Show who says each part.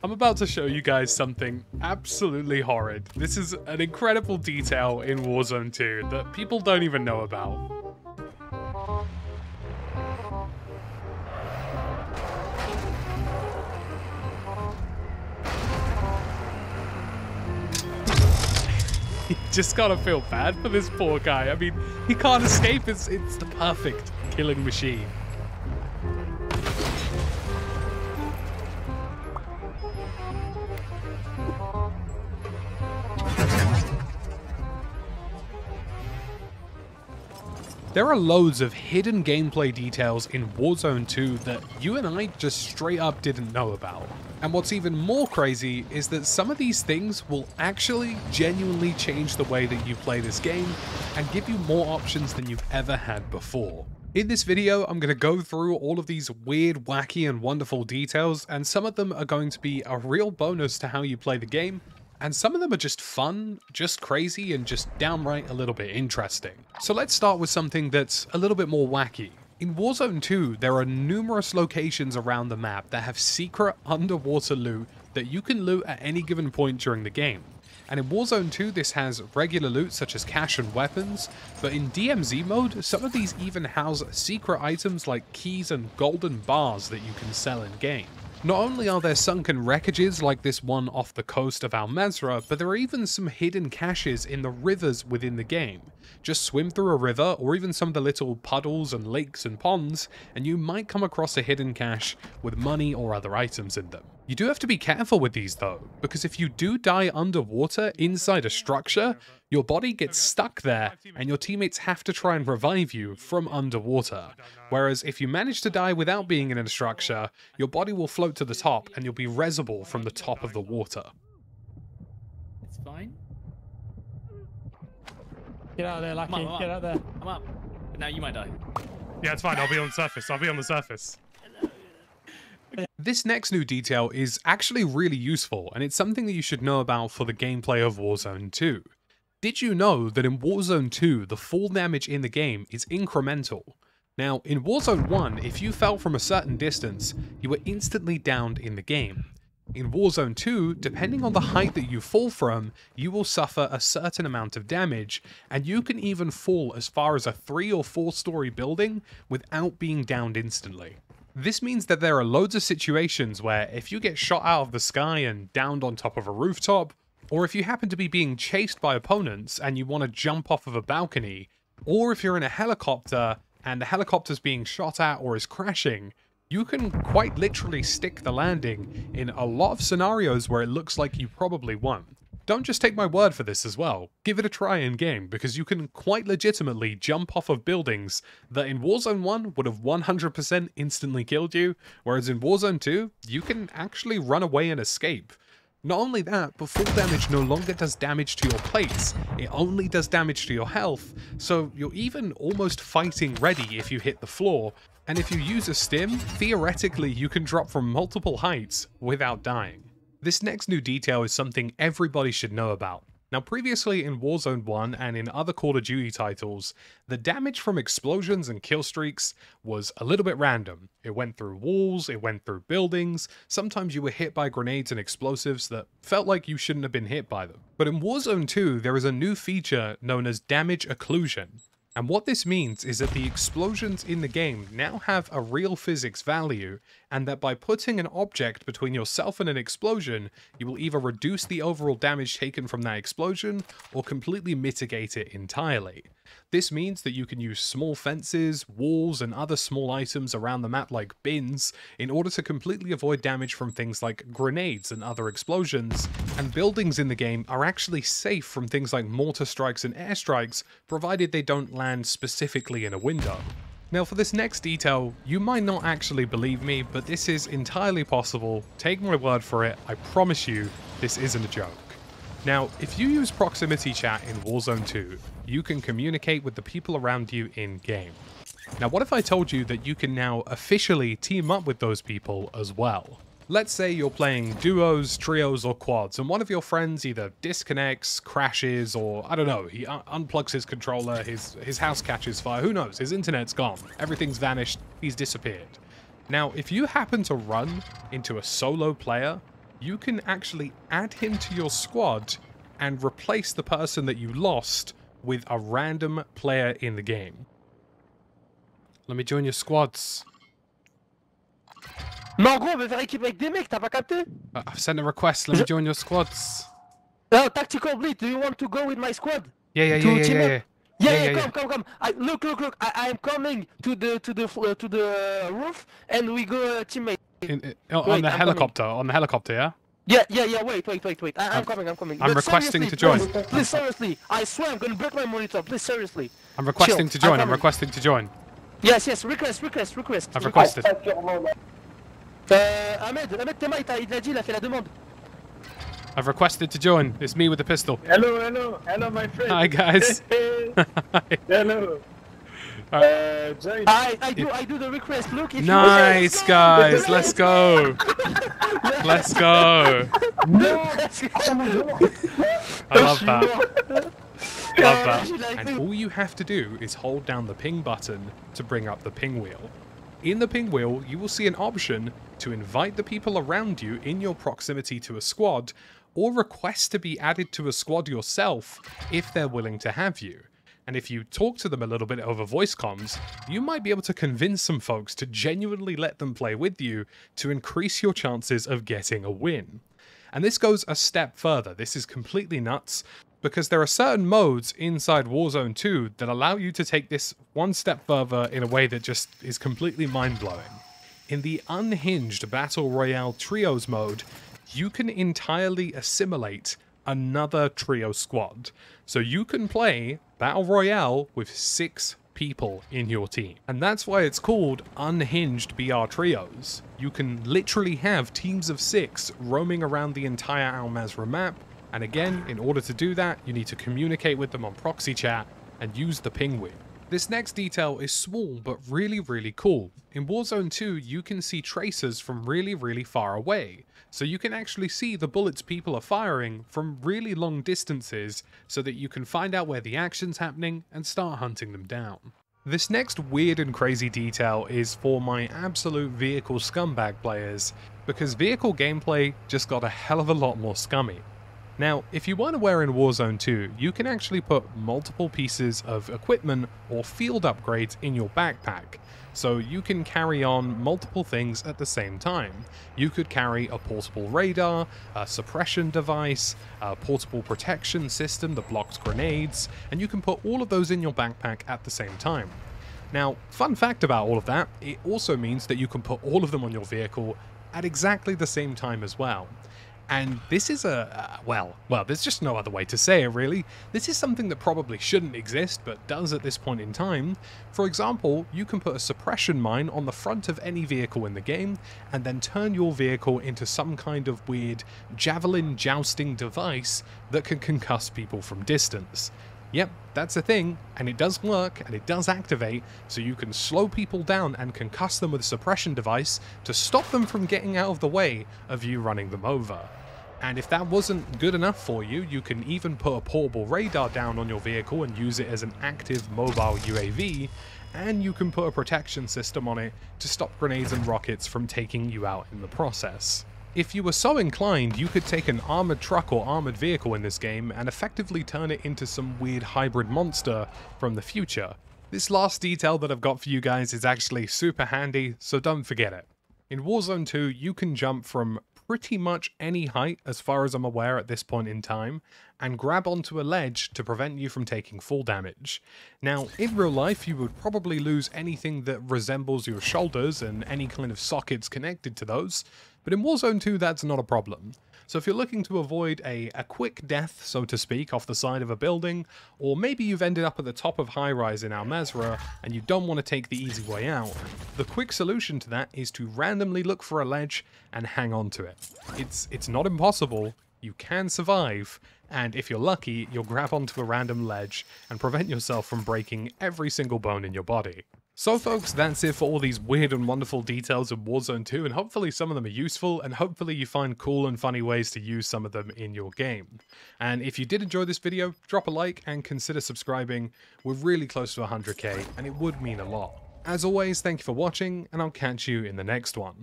Speaker 1: I'm about to show you guys something absolutely horrid. This is an incredible detail in Warzone 2 that people don't even know about. You just gotta feel bad for this poor guy. I mean, he can't escape. It's the perfect killing machine. There are loads of hidden gameplay details in Warzone 2 that you and I just straight up didn't know about. And what's even more crazy is that some of these things will actually genuinely change the way that you play this game and give you more options than you've ever had before. In this video, I'm going to go through all of these weird, wacky, and wonderful details, and some of them are going to be a real bonus to how you play the game, and some of them are just fun, just crazy, and just downright a little bit interesting. So let's start with something that's a little bit more wacky. In Warzone 2, there are numerous locations around the map that have secret underwater loot that you can loot at any given point during the game. And in Warzone 2, this has regular loot such as cash and weapons, but in DMZ mode, some of these even house secret items like keys and golden bars that you can sell in game. Not only are there sunken wreckages like this one off the coast of Mazrah, but there are even some hidden caches in the rivers within the game. Just swim through a river, or even some of the little puddles and lakes and ponds, and you might come across a hidden cache with money or other items in them. You do have to be careful with these though, because if you do die underwater inside a structure, your body gets stuck there and your teammates have to try and revive you from underwater. Whereas if you manage to die without being in a structure, your body will float to the top and you'll be resable from the top of the water.
Speaker 2: It's fine.
Speaker 3: Get out of there, Lucky. Get out there.
Speaker 2: I'm up. But now you might die.
Speaker 1: Yeah, it's fine. I'll be on the surface. I'll be on the surface. This next new detail is actually really useful, and it's something that you should know about for the gameplay of Warzone 2. Did you know that in Warzone 2, the fall damage in the game is incremental? Now, in Warzone 1, if you fell from a certain distance, you were instantly downed in the game. In Warzone 2, depending on the height that you fall from, you will suffer a certain amount of damage, and you can even fall as far as a 3 or 4 story building without being downed instantly. This means that there are loads of situations where if you get shot out of the sky and downed on top of a rooftop, or if you happen to be being chased by opponents and you want to jump off of a balcony, or if you're in a helicopter and the helicopter's being shot at or is crashing, you can quite literally stick the landing in a lot of scenarios where it looks like you probably won. Don't just take my word for this as well, give it a try in game, because you can quite legitimately jump off of buildings that in Warzone 1 would have 100% instantly killed you, whereas in Warzone 2, you can actually run away and escape. Not only that, but fall damage no longer does damage to your plates, it only does damage to your health, so you're even almost fighting ready if you hit the floor, and if you use a stim, theoretically you can drop from multiple heights without dying. This next new detail is something everybody should know about. Now previously in Warzone 1 and in other Call of Duty titles, the damage from explosions and kill streaks was a little bit random. It went through walls, it went through buildings, sometimes you were hit by grenades and explosives that felt like you shouldn't have been hit by them. But in Warzone 2 there is a new feature known as damage occlusion. And what this means is that the explosions in the game now have a real physics value, and that by putting an object between yourself and an explosion, you will either reduce the overall damage taken from that explosion, or completely mitigate it entirely. This means that you can use small fences, walls, and other small items around the map like bins in order to completely avoid damage from things like grenades and other explosions, and buildings in the game are actually safe from things like mortar strikes and airstrikes, provided they don't land specifically in a window. Now for this next detail, you might not actually believe me, but this is entirely possible. Take my word for it, I promise you, this isn't a joke. Now, if you use proximity chat in Warzone 2, you can communicate with the people around you in-game. Now, what if I told you that you can now officially team up with those people as well? Let's say you're playing duos, trios, or quads, and one of your friends either disconnects, crashes, or, I don't know, he unplugs his controller, his house catches fire, who knows, his internet's gone, everything's vanished, he's disappeared. Now, if you happen to run into a solo player, you can actually add him to your squad and replace the person that you lost with a random player in the game. Let me join your squads.
Speaker 4: Mais en gros, on veut faire équipe avec des mecs, t'as pas capté?
Speaker 1: I've sent a request. Let me join your squads.
Speaker 4: Oh, tactical bleed. Do you want to go with my squad?
Speaker 1: Yeah.
Speaker 4: Come. Look. I am coming to the roof, and we go teammate.
Speaker 1: On the helicopter. On the helicopter, yeah?
Speaker 4: Yeah. Wait. I'm coming.
Speaker 1: I'm
Speaker 4: But
Speaker 1: requesting
Speaker 4: seriously,
Speaker 1: to join.
Speaker 4: Please, seriously. I swear I'm gonna break my monitor. Please, seriously.
Speaker 1: I'm requesting to join. I'm
Speaker 4: coming.
Speaker 1: requesting to join.
Speaker 4: Yes. Request.
Speaker 1: I've requested.
Speaker 4: Ahmed, Théma, il a dit, il a fait la demande.
Speaker 1: I've requested to join. It's me with the pistol.
Speaker 5: Hello, my friend.
Speaker 1: Hi, guys.
Speaker 5: Hello.
Speaker 1: Join.
Speaker 4: I do the request. Look, if
Speaker 1: Nice, guys. Let's go. Let's go. I love that. Love that. And all you have to do is hold down the ping button to bring up the ping wheel. In the ping wheel, you will see an option to invite the people around you in your proximity to a squad, or request to be added to a squad yourself if they're willing to have you. And if you talk to them a little bit over voice comms, you might be able to convince some folks to genuinely let them play with you to increase your chances of getting a win. And this goes a step further. This is completely nuts, because there are certain modes inside Warzone 2 that allow you to take this one step further in a way that just is completely mind-blowing. In the unhinged Battle Royale Trios mode, you can entirely assimilate another trio squad. So you can play Battle Royale with 6 people in your team. And that's why it's called Unhinged BR Trios. You can literally have teams of 6 roaming around the entire Mazrah map. And again, in order to do that, you need to communicate with them on proxy chat and use the ping wheel. This next detail is small, but really cool. In Warzone 2, you can see tracers from really far away. So you can actually see the bullets people are firing from really long distances so that you can find out where the action's happening and start hunting them down. This next weird and crazy detail is for my absolute vehicle scumbag players, because vehicle gameplay just got a hell of a lot more scummy. Now, if you weren't aware, in Warzone 2, you can actually put multiple pieces of equipment or field upgrades in your backpack, so you can carry on multiple things at the same time. You could carry a portable radar, a suppression device, a portable protection system that blocks grenades, and you can put all of those in your backpack at the same time. Now, fun fact about all of that, it also means that you can put all of them on your vehicle at exactly the same time as well. And this is well, there's just no other way to say it, really. This is something that probably shouldn't exist, but does at this point in time. For example, you can put a suppression mine on the front of any vehicle in the game, and then turn your vehicle into some kind of weird javelin jousting device that can concuss people from distance. Yep, that's a thing, and it does work, and it does activate, so you can slow people down and concuss them with a suppression device to stop them from getting out of the way of you running them over. And if that wasn't good enough for you, you can even put a portable radar down on your vehicle and use it as an active mobile UAV, and you can put a protection system on it to stop grenades and rockets from taking you out in the process. If you were so inclined, you could take an armored truck or armored vehicle in this game and effectively turn it into some weird hybrid monster from the future. This last detail that I've got for you guys is actually super handy, so don't forget it. In Warzone 2, you can jump from pretty much any height, as far as I'm aware at this point in time, and grab onto a ledge to prevent you from taking full damage. Now, in real life, you would probably lose anything that resembles your shoulders and any kind of sockets connected to those, but in Warzone 2 that's not a problem. So if you're looking to avoid a quick death, so to speak, off the side of a building, or maybe you've ended up at the top of high-rise in Mazrah and you don't want to take the easy way out, the quick solution to that is to randomly look for a ledge and hang on to it. It's not impossible, you can survive, and if you're lucky, you'll grab onto a random ledge and prevent yourself from breaking every single bone in your body. So folks, that's it for all these weird and wonderful details of Warzone 2, and hopefully some of them are useful, and hopefully you find cool and funny ways to use some of them in your game. And if you did enjoy this video, drop a like and consider subscribing. We're really close to 100k, and it would mean a lot. As always, thank you for watching, and I'll catch you in the next one.